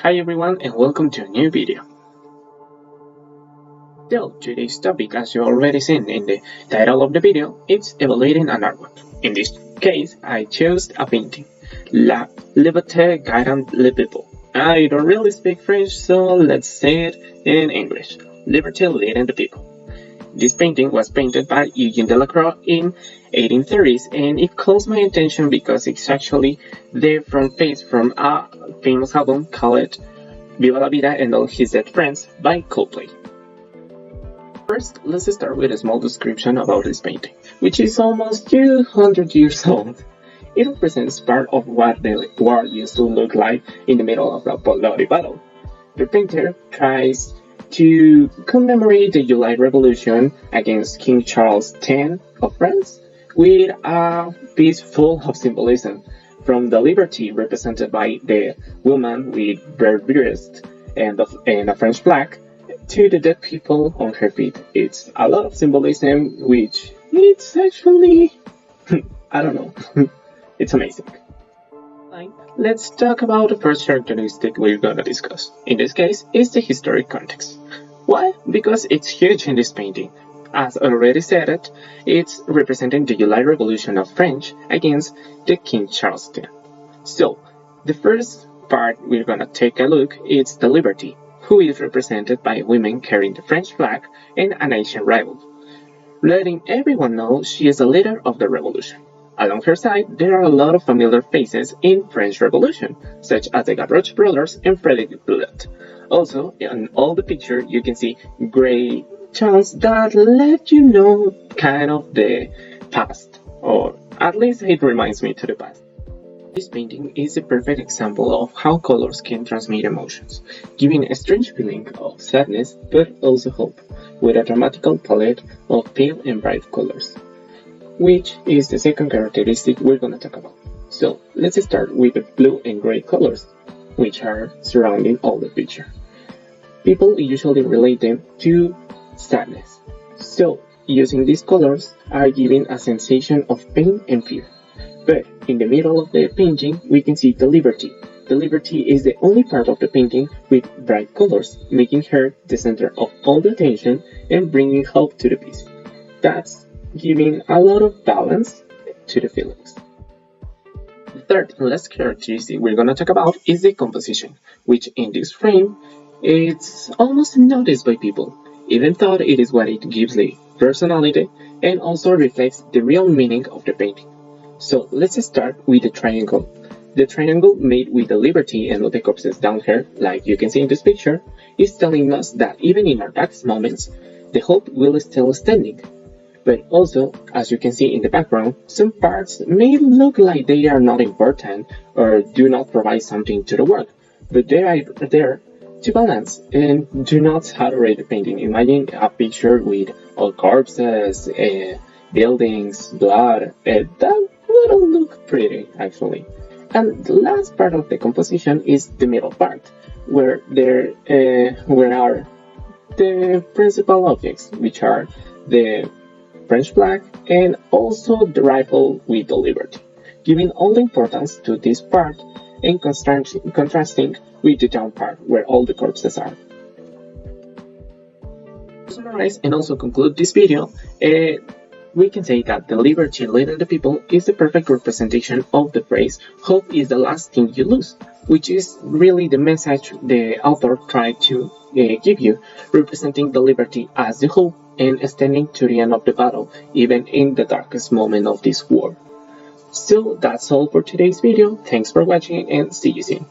Hi everyone and welcome to a new video. So today's topic, as you already seen in the title of the video, it's evaluating an artwork. In this case, I chose a painting, La Liberté Garant le Peuple. I don't really speak French, so let's say it in English. Liberty leading the people. This painting was painted by Eugene Delacroix in 1830s, and it calls my attention because it's actually the front page from a famous album called Viva la Vida and All His Dead Friends by Coldplay. First, let's start with a small description about this painting, which is almost 200 years old. It represents part of what the war used to look like in the middle of a bloody battle. The painter tries to commemorate the July Revolution against King Charles X of France with a piece full of symbolism, from the liberty represented by the woman with bare breast and a French flag to the dead people on her feet. It's a lot of symbolism, which it's actually, I don't know, it's amazing. Let's talk about the first characteristic we're gonna discuss. In this case, it's the historic context. Why? Because it's huge in this painting. As already said, it's representing the July Revolution of French against the King Charles X. So, the first part we're gonna take a look is the Liberty, who is represented by women carrying the French flag and an ancient rival, letting everyone know she is the leader of the revolution. Along her side, there are a lot of familiar faces in French Revolution, such as the Gavroche brothers and Frederick Boulet. Also, in all the picture, you can see gray tones that let you know kind of the past, or at least it reminds me to the past. This painting is a perfect example of how colors can transmit emotions, giving a strange feeling of sadness but also hope, with a dramatical palette of pale and bright colors, which is the second characteristic we're gonna talk about. So let's start with the blue and gray colors, which are surrounding all the picture. People usually relate them to sadness, so using these colors are giving a sensation of pain and fear. But in the middle of the painting, we can see the Liberty. The Liberty is the only part of the painting with bright colors, making her the center of all the attention and bringing hope to the piece. That's giving a lot of balance to the feelings. The third and last characteristic we're going to talk about is the composition, which in this frame, it's almost unnoticed by people, even though it is what it gives the personality and also reflects the real meaning of the painting. So let's start with the triangle. The triangle made with the Liberty and the corpses down here, like you can see in this picture, is telling us that even in our darkest moments, the hope will still standing. But also, as you can see in the background, some parts may look like they are not important or do not provide something to the work, but they are there to balance and do not saturate the painting. Imagine a picture with all corpses, buildings, blood, that wouldn't look pretty actually. And the last part of the composition is the middle part, where are the principal objects, which are the French flag and also the rifle with the Liberty, giving all the importance to this part and contrasting with the down part where all the corpses are. To summarize and also conclude this video, we can say that the Liberty leading the people is the perfect representation of the phrase "hope is the last thing you lose," which is really the message the author tried to give you, representing the Liberty as the hope and standing to the end of the battle, even in the darkest moment of this war. So that's all for today's video. Thanks for watching and see you soon.